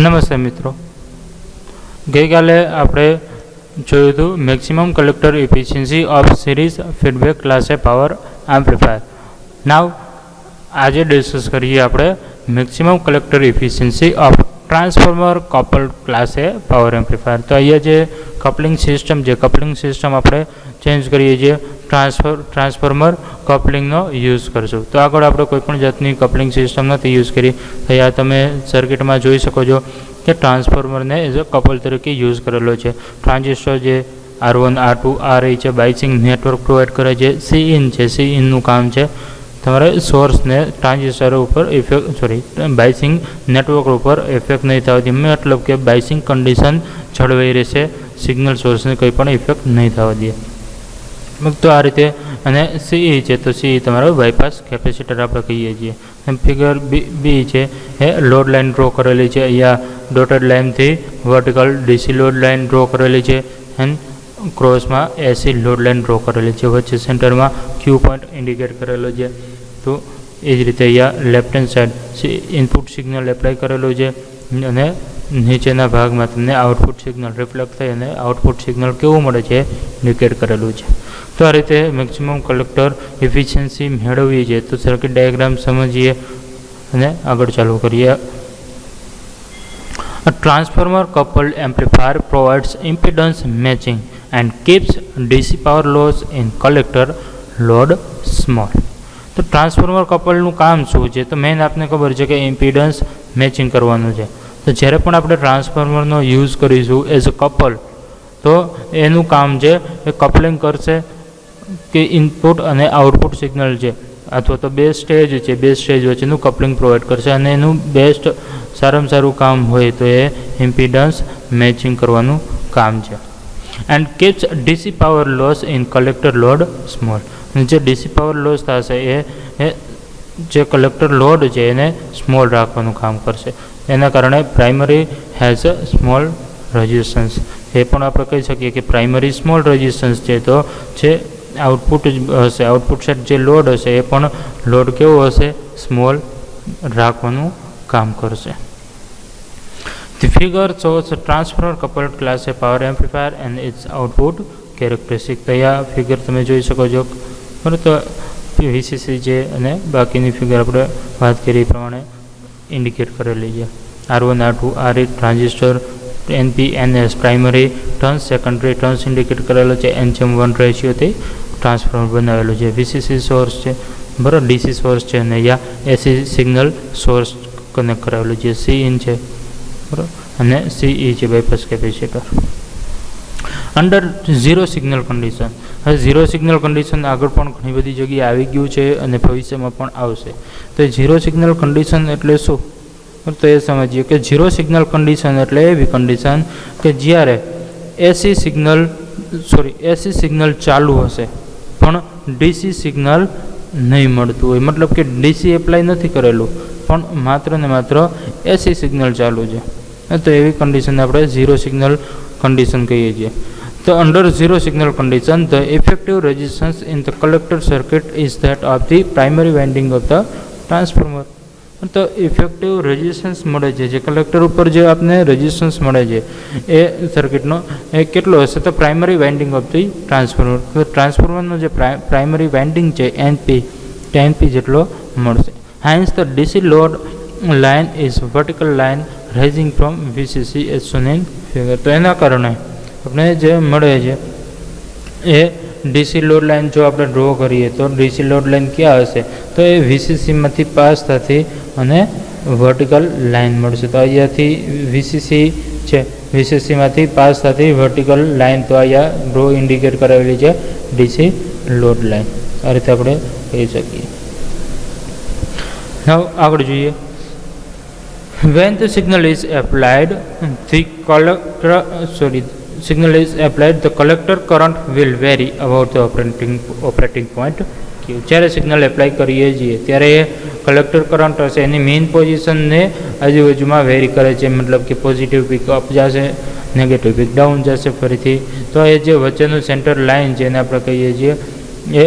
નમસ્તે મિત્રો, ગઈકાલે આપણે જોયું હતું maximum collector efficiency of series feedback class A power amplifier. Now આજે ડિસ્કસ કરીએ આપણે maximum collector efficiency of transformer coupled class A power amplifier. તો અહીંયા જે કપલિંગ સિસ્ટમ આપણે ચેન્જ કરીએ છીએ ટ્રાન્સફોર્મર કપલિંગનો યુઝ કરશું. તો આગળ આપણે કોઈપણ જાતની કપલિંગ સિસ્ટમ નથી યુઝ કરી. અહીંયા તમે સર્કિટમાં જોઈ શકો છો કે ટ્રાન્સફોર્મરને એઝ અ કપલ તરીકે યુઝ કરેલો છે. ટ્રાન્ઝિસ્ટર જે R1 R2 RA છે બાઇસિંગ નેટવર્ક પ્રોવાઈડ કરે છે. Cin કામ છે તમારે સોર્સને ટ્રાન્ઝિસ્ટર ઉપર બાઇસિંગ નેટવર્ક ઉપર ઇફેક્ટ નહીં થવા દે, મતલબ કે બાઇસિંગ કન્ડિશન જળવાઈ રહેશે, સિગ્નલ સોર્સને કંઈ પણ ઇફેક્ટ નહીં થવા દે. તો આ રીતે. અને CE છે તો CE તમારો બાયપાસ કેપેસિટર આપણે કહીએ છીએ. ફિગર બી છે એ લોડ લાઇન ડ્રો કરેલી છે. અહીંયા ડોટેડ લાઇનથી vertical DC load line draw કરેલી છે એન્ડ ક્રોસમાં AC લોડ લાઇન ડ્રો કરેલી છે. વચ્ચે સેન્ટરમાં Q પોઈન્ટ ઇન્ડિકેટ કરેલો છે. તો એ જ રીતે અહીંયા left hand side input signal apply કરેલું છે અને નીચેના ભાગમાં તમને આઉટપુટ સિગ્નલ રિફ્લેક્ટ થઈ અને આઉટપુટ સિગ્નલ કેવું મળે છે ઇન્ડિકેટ કરેલું છે. તો આ રીતે મેક્સિમમ કલેક્ટર એફિશિયન્સી મેળવીએ છીએ. તો સર્કિટ ડાયાગ્રામ સમજીએ અને આગળ ચાલુ કરીએ. A transformer coupled amplifier provides impedance matching and keeps DC power loss in collector load small. તો ટ્રાન્સફોર્મર કપલનું કામ શું છે? તો મેઇન આપને ખબર છે કે ઇમ્પિડન્સ મેચિંગ કરવાનું છે. તો જ્યારે પણ આપણે ટ્રાન્સફોર્મરનો યુઝ કરીશું એઝ અ કપલ, તો એનું કામ છે એ કપલિંગ કરશે કે ઇનપુટ અને આઉટપુટ સિગ્નલ છે અથવા તો બે સ્ટેજ વચ્ચેનું કપલિંગ પ્રોવાઈડ કરશે અને એનું બેસ્ટ સારામાં સારું કામ હોય તો એ ઇમ્પિડન્સ મેચિંગ કરવાનું કામ છે. And keeps DC power loss in collector load small. જે DC પાવર લોસ થશે એ જે કલેક્ટર લોડ છે એને સ્મોલ રાખવાનું કામ કરશે. એના કારણે primary has a small resistance. એ પણ આપણે કહી શકીએ કે પ્રાઇમરી સ્મોલ રેઝિસ્ટન્સ છે તો જે આઉટપુટ હશે, આઉટપુટ સાઇડ જે લોડ હશે એ પણ લોડ કેવો હશે? સ્મોલ રાખવાનું કામ કરશે. The figure shows a transformer coupled class A power amplifier and its output characteristic. તો આ ફિગર તમે જોઈ શકો છો. બરાબર, તો VCC છે અને બાકીની ફિગર આપણે વાત કરી એ પ્રમાણે ઇન્ડિકેટ કરેલી છે. R1 R2 RA transistor, NP NS primary turns, secondary turns indicate કરેલો છે. N/1 રેશિયોથી ટ્રાન્સફોર્મર બનાવેલું છે. VCC સોર્સ છે, બરાબર, DC સોર્સ છે અને અહીંયા AC સિગ્નલ સોર્સ કનેક્ટ કરાવેલું છે. Cin છે, બરાબર, અને CE છે bypass capacitor. Under zero signal condition. હવે ઝીરો સિગ્નલ કન્ડિશન આગળ પણ ઘણી બધી જગ્યાએ આવી ગયું છે અને ભવિષ્યમાં પણ આવશે. તો એ ઝીરો સિગ્નલ કન્ડિશન એટલે શું? તો એ સમજીએ કે ઝીરો સિગ્નલ કન્ડિશન એટલે એવી કન્ડિશન કે જ્યારે AC સિગ્નલ ચાલુ હશે પણ DC સિગ્નલ નહીં મળતું હોય, મતલબ કે DC એપ્લાય નથી કરેલું પણ માત્ર ને માત્ર AC સિગ્નલ ચાલુ છે. તો એવી કન્ડિશન આપણે ઝીરો સિગ્નલ કન્ડિશન કહીએ છીએ. તો under zero signal condition the effective resistance in the collector circuit is that of the primary winding of the transformer. તો ઇફેક્ટિવ રેઝિસ્ટન્સ મળે છે, જે કલેક્ટર ઉપર જે આપને રેઝિસ્ટન્સ મળે છે એ સર્કિટનો એ કેટલો હશે? તો primary winding of the transformer. તો ટ્રાન્સફોર્મરનો જે પ્રાઇમરી વાઇન્ડિંગ છે NP જેટલો મળશે. Hence the DC load line is vertical line rising from VCC as shown in figure. તો એના કારણે આપણે જે મળે છે એ DC લોડ લાઇન જો આપણે ડ્રો કરીએ તો DC લોડ લાઇન ક્યાં હશે? તો એ VCCમાંથી પાસ થતી અને વર્ટિકલ લાઇન મળશે. તો અહીંયાથી VCC છે, VCCમાંથી પાસ થતી વર્ટિકલ લાઇન, તો અહીંયા ડ્રો ઇન્ડિકેટ કરાવેલી છે DC લોડ લાઇન. આ રીતે આપણે કહી શકીએ. હવે આગળ જોઈએ. When the signal is applied, the collector current will vary about the operating point. જ્યારે સિગ્નલ એપ્લાય કરીએ છીએ ત્યારે એ કલેક્ટર કરંટ હશે એની મેઇન પોઝિશનને આજુબાજુમાં વેરી કરે છે, મતલબ કે પોઝિટિવ પીક અપ જશે, નેગેટિવ પીક ડાઉન જશે ફરીથી. તો એ જે વચ્ચેનું સેન્ટર લાઇન છે એને આપણે કહીએ છીએ એ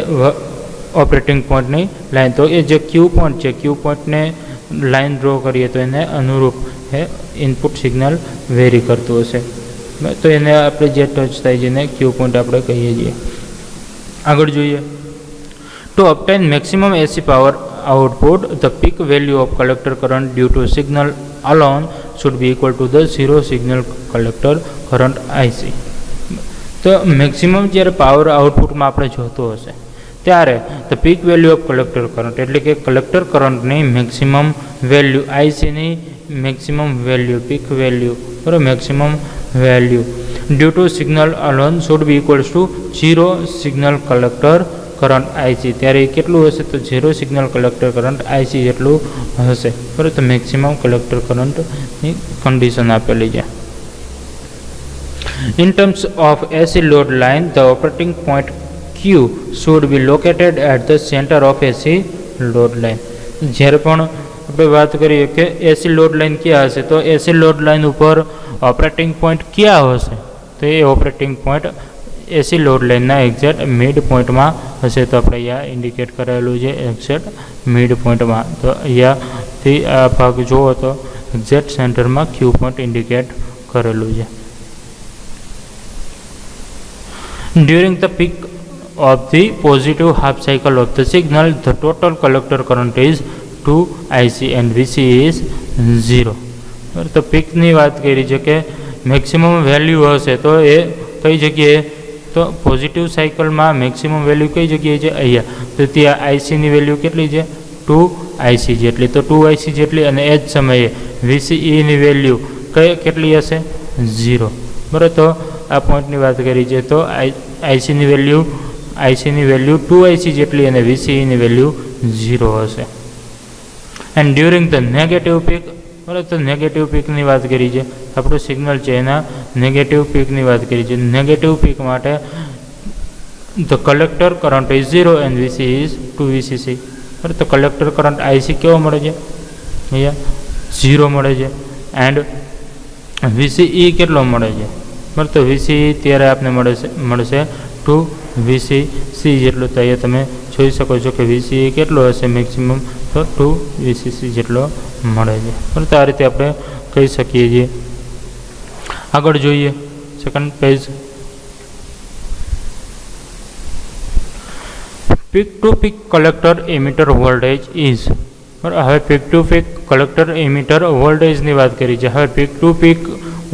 ઓપરેટિંગ પોઈન્ટની લાઇન. તો એ જે Q પોઈન્ટ છે, Q પોઈન્ટને લાઇન ડ્રો કરીએ તો એને અનુરૂપ એ ઇનપુટ સિગ્નલ વેરી કરતું હશે, તો એને આપણે જે ટચ થાય છે એને ક્યુ પોઈન્ટ આપણે કહીએ છીએ. આગળ જોઈએ, two obtain maximum AC power output, the peak value of collector current due to signal alone should be equal to the zero signal collector current IC. તો મેક્સિમમ જ્યારે પાવર આઉટપુટમાં આપણે જોતો હશે ત્યારે the peak value of collector current એટલે કે collector કરંટની મેક્સિમમ વેલ્યુ આઈસીની મેક્સિમમ વેલ્યુ પીક વેલ્યુ બરાબર maximum value due to signal alone should be equals to zero signal collector current IC. ત્યારે કેટલું હશે તો zero signal collector current IC જેટલું હશે બરાબર. તો મેક્સિમમ કલેક્ટર કરંટની કન્ડિશન આપેલી છે. In terms of AC load line, the operating point Q should be located at the center of AC load line. જ્યારે પણ આપણે વાત કરીએ કે એસી લોડ લાઇન ક્યાં હશે તો એસી લોડ લાઇન ઉપર ઓપરેટિંગ પોઈન્ટ ક્યાં હશે તો એ ઓપરેટિંગ પોઈન્ટ એસી લોડ લાઇનના એક્ઝેક્ટ મિડ પોઈન્ટમાં હશે. તો આપણે અહીંયા ઇન્ડિકેટ કરેલું છે એક્ઝેક્ટ મિડ પોઈન્ટમાં. તો અહીંયાથી આ ભાગ જુઓ તો એક્ઝેક્ટ સેન્ટરમાં ક્યુ પોઈન્ટ ઇન્ડિકેટ કરેલું છે. During the peak of the positive half cycle of the signal, the total collector current is 2 IC and VC is 0. તો પીકની વાત કરી છે કે મેક્સિમમ વેલ્યુ હશે તો એ કઈ જગ્યાએ તો પોઝિટિવ સાયકલમાં મેક્સિમમ વેલ્યુ કઈ જગ્યાએ છે અહીંયા. તો ત્યાં આઈસીની વેલ્યુ કેટલી છે 2 IC જેટલી. તો 2 IC જેટલી અને એ જ સમયે VCEની વેલ્યુ કેટલી હશે 0 બરાબર. તો આ પોઈન્ટની વાત કરી છે તો આઈસીની વેલ્યુ 2 IC જેટલી અને VCEની વેલ્યુ 0 હશે. And during the negative peak બરાબર. તો નેગેટિવ પીકની વાત કરી છે આપણું સિગ્નલ છે એના નેગેટિવ પીકની વાત કરી છે. નેગેટિવ પીક માટે the collector current is 0 and VC is 2 VCC બરાબર. તો કલેક્ટર કરંટ આઈસી કેવો મળે છે અહીંયા 0 મળે છે એન્ડ VCE કેટલો મળે છે બરાબર. તો VCE ત્યારે આપને મળશે 2 VCC જેટલો. તો અહીંયા તમે જોઈ શકો છો કે VCE કેટલો હશે મેક્સિમમ તો 2 VCC જેટલો મળે છે બરાબર. તો આ રીતે આપણે કહી શકીએ છીએ. આગળ જોઈએ second page. Peak to peak collector emitter voltage is બરાબર. હવે peak to peak collector emitter વોલ્ટેજની વાત કરી છે. હવે પીક ટુ પીક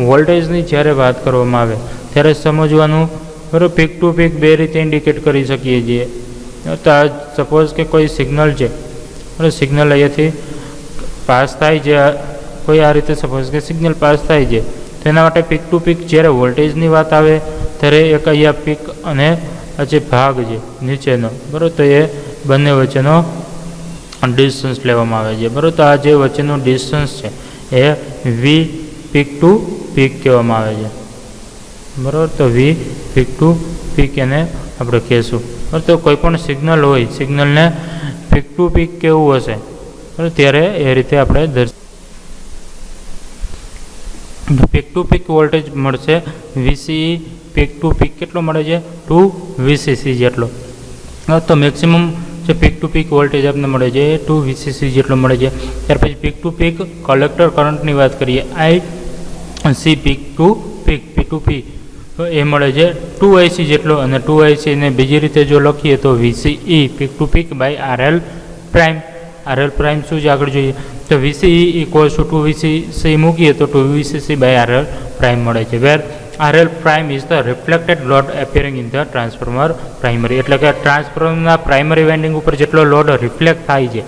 વોલ્ટેજની જ્યારે વાત કરવામાં આવે ત્યારે સમજવાનું બરાબર. પીક ટુ પીક બે રીતે ઇન્ડિકેટ કરી શકીએ છીએ. તો આ સપોઝ કે કોઈ સિગ્નલ છે બરાબર. સિગ્નલ અહીંયાથી પાસ થાય છે કોઈ આ રીતે સપોઝ કે સિગ્નલ પાસ થાય છે તો એના માટે પીક ટુ પીક જ્યારે વોલ્ટેજની વાત આવે ત્યારે એક અહીંયા પીક અને આ જે ભાગ છે નીચેનો બરાબર. તો એ બંને વચ્ચેનો ડિસ્ટન્સ લેવામાં આવે છે બરાબર. તો આ જે વચ્ચેનું ડિસ્ટન્સ છે એ વી પીક ટુ પીક કહેવામાં આવે છે બરાબર. તો વી પીક ટુ પીક એને આપણે કહેશું બરાબર. તો કોઈ પણ સિગ્નલ હોય સિગ્નલને પીક ટુ પીક કેવું હશે બરાબર ત્યારે એ રીતે આપણે પીક ટુ પીક વોલ્ટેજ મળશે VCE પીક ટુ પીક કેટલો મળે છે 2 VCC જેટલો. તો મેક્સિમમ જે પીક ટુ પીક વોલ્ટેજ આપને મળે છે એ 2 VCC જેટલો મળે છે. ત્યાર પછી પીક ટુ પીક કલેક્ટર કરંટની વાત કરીએ IC peak to peak P2P તો એ મળે છે 2 IC જેટલો અને 2 IC ને બીજી રીતે જો લખીએ તો VCE peak to peak by RL prime. RL prime શું છે આગળ જોઈએ તો VCE ઇક્વલ્સ ટુ 2 VCC મૂકીએ તો 2 VCC બાય RL પ્રાઇમ મળે છે. વેર RL prime is the reflected load appearing in the transformer primary. એટલે કે ટ્રાન્સફોર્મરના પ્રાઇમરી વાઇન્ડિંગ ઉપર જેટલો લોડ રિફ્લેક્ટ થાય છે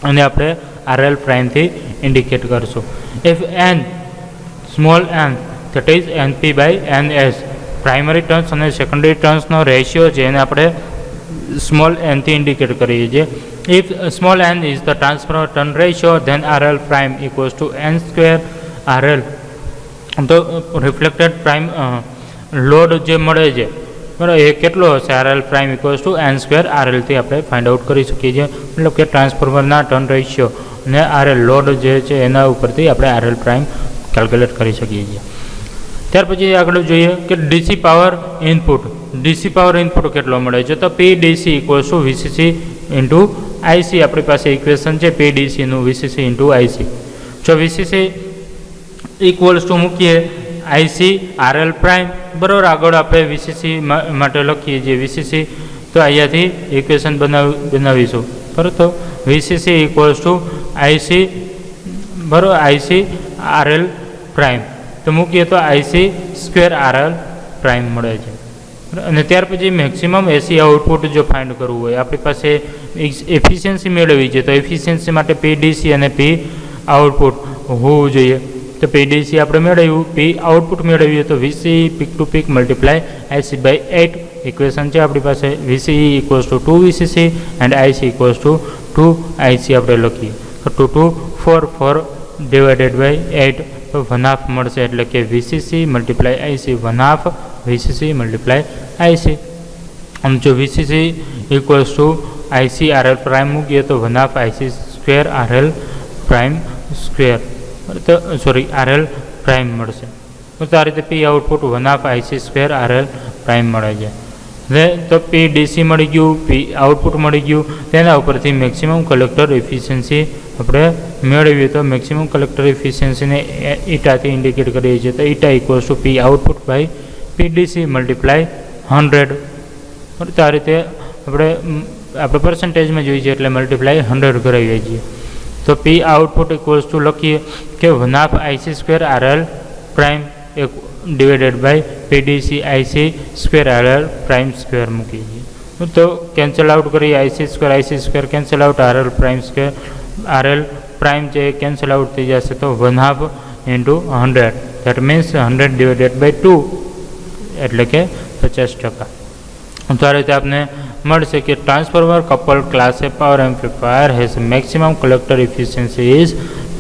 અને આપણે RL પ્રાઇમથી ઇન્ડિકેટ કરશું. If n small n that is NP by NS primary turns અને સેકન્ડરી ટર્ન્સનો રેશિયો છે એને આપણે સ્મોલ nથી ઇન્ડિકેટ કરીએ છીએ. If small n is the transformer turn ratio then RL prime equals to n square RL. તો reflected prime load જે મળે છે બરાબર એ કેટલો હશે RL prime equals to n square RLથી આપણે ફાઇન્ડ આઉટ કરી શકીએ છીએ. મતલબ કે ટ્રાન્સફોર્મરના ટર્ન રેશિયો અને RL લોડ જે છે એના ઉપરથી આપણે RL પ્રાઇમ કેલ્ક્યુલેટ કરી શકીએ છીએ. ત્યાર પછી આગળ જોઈએ કે ડીસી પાવર ઇનપુટ કેટલો મળે છે તો PDC equals to VCC into IC આપણી પાસે ઇક્વેશન છે PDCનું VCC ઇન્ટુ IC. જો VCC ઇક્વલ્સ ટુ મૂકીએ આઈસી આરએલ પ્રાઇમ, બરાબર. આગળ આપણે વીસીસી માટે લખીએ છીએ વીસીસી, તો અહીંયાથી ઇક્વેશન બનાવીશું, બરાબર. તો વીસીસી ઇક્વલ્સ ટુ આઈસી, બરાબર, આઈસી આરએલ પ્રાઇમ, તો મૂકીએ તો આઈસી સ્ક્વેર આરએલ પ્રાઇમ મળે છે. અને ત્યાર પછી મેક્સિમમ એસી આઉટપુટ જો ફાઇન્ડ કરવું હોય, આપણી પાસે એફિશિયન્સી મેળવવી છે, તો એફિશિયન્સી માટે પીડીસી અને પી આઉટપુટ હોવું જોઈએ. તો પીડીસી આપણે મેળવ્યું, પી આઉટપુટ મેળવીએ તો VC peak to peak multiply IC by 8 equation છે આપણી પાસે. VC equals to 2 VCC and IC equals to 2 IC આપણે લખીએ, તો 2 2 4 4 ડિવાઇડેડ બાય 8, તો 1/2 મળશે. એટલે કે VCC multiply IC 1/2 VCC multiply IC. આમ જો VCC equals to IC RL prime મૂકીએ તો 1/2 IC square RL prime square, તો સોરી આરએલ પ્રાઇમ મળશે. તો આ રીતે P output 1/2 IC square RL prime મળે છે. તો પી ડીસી મળી ગયું, પી આઉટપુટ મળી ગયું, તેના ઉપરથી મેક્સિમમ કલેક્ટર એફિશિયન્સી આપણે મેળવીએ તો મેક્સિમમ કલેક્ટર એફિશિયન્સીને ઈટાથી ઇન્ડિકેટ કરીએ છીએ, તો eta equals to P output by P DC multiply 100. તો આ રીતે આપણે પર્સન્ટેજમાં જોઈએ છીએ એટલે મલ્ટીપ્લાય 100 કરાવીએ છીએ. તો પી આઉટપુટ ઇક્વલ્સ ટુ લખીએ કે 1/2 IC square RL prime divided by PDC IC square RL prime square મૂકીએ છીએ. તો કેન્સલ આઉટ કરીએ, IC square cancel out, RL prime square RL prime જે કેન્સલ આઉટ થઈ જશે, તો 1/2 into 100, that means 100 divided by 2 એટલે કે 50%. તો આ રીતે આપને મળશે કે transformer couple class A power amplifier has maximum collector efficiency is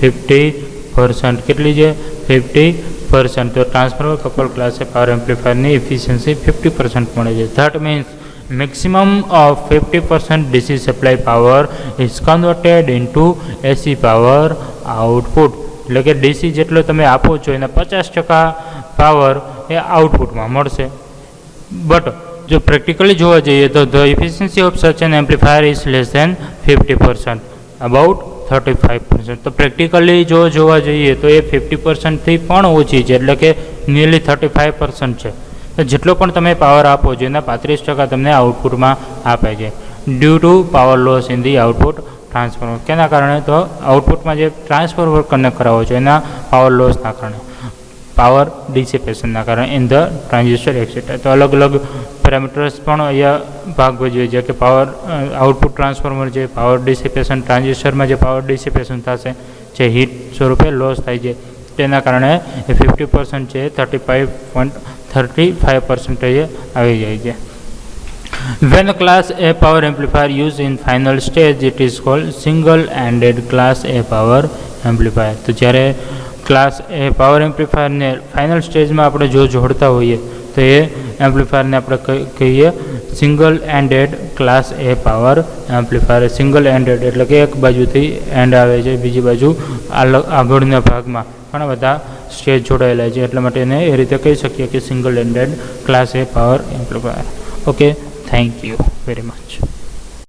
50%. કેટલી છે? 50%. તો ટ્રાન્સફોર્મર કપલ ક્લાસ એ પાવર એમ્પ્લીફાયરની એફિશિયન્સી 50% મળે છે. That means maximum of 50% DC supply power is converted into AC power output. એટલે કે ડીસી જેટલો તમે આપો છો એના 50% પાવર એ આઉટપુટમાં મળશે. બટ જો પ્રેક્ટિકલી જોવા જઈએ તો the efficiency of such an amplifier is less than 50%, about 35%. તો પ્રેક્ટિકલી જો જોવા જઈએ તો એ 50%થી પણ ઓછી છે, એટલે કે નિયરલી 35% છે. તો જેટલો પણ તમે પાવર આપો છો એના 35% તમને આઉટપુટમાં આપે છે, due to power loss in the output transformer. કેના કારણે? તો આઉટપુટમાં જે ટ્રાન્સફોર્મર કનેક્ટ કરાવો છો એના પાવર લોસના કારણે, પાવર ડિસિપેશનના કારણે ઇન ધ ટ્રાન્ઝિસ્ટર એક્સેટ્રા. તો અલગ અલગ પેરામીટર્સ પણ અહીંયા ભાગ ભજવે છે કે પાવર આઉટપુટ ટ્રાન્સફોર્મર જે પાવર ડિસિપેશન ટ્રાન્ઝિસ્ટરમાં જે પાવર ડિસિપેશન થશે, જે હીટ સ્વરૂપે લોસ થાય છે, તેના કારણે એ 50% છે 35% આવી જાય છે. When a class A power amplifier used in final stage, it is called single-ended class A power amplifier. તો જ્યારે ક્લાસ એ પાવર એમ્પ્લીફાયરને ફાઇનલ સ્ટેજમાં આપણે જો જોડતા હોઈએ તો એ એમ્પ્લીફાયરને આપણે કહીએ સિંગલ એન્ડેડ ક્લાસ એ પાવર એમ્પ્લીફાયર. સિંગલ એન્ડેડ એટલે કે એક બાજુથી એન્ડ આવે છે, બીજી બાજુ આગળના ભાગમાં ઘણા બધા સ્ટેજ જોડાયેલા છે, એટલા માટે એને એ રીતે કહી શકીએ કે single ended class A power amplifier. Okay, thank you very much.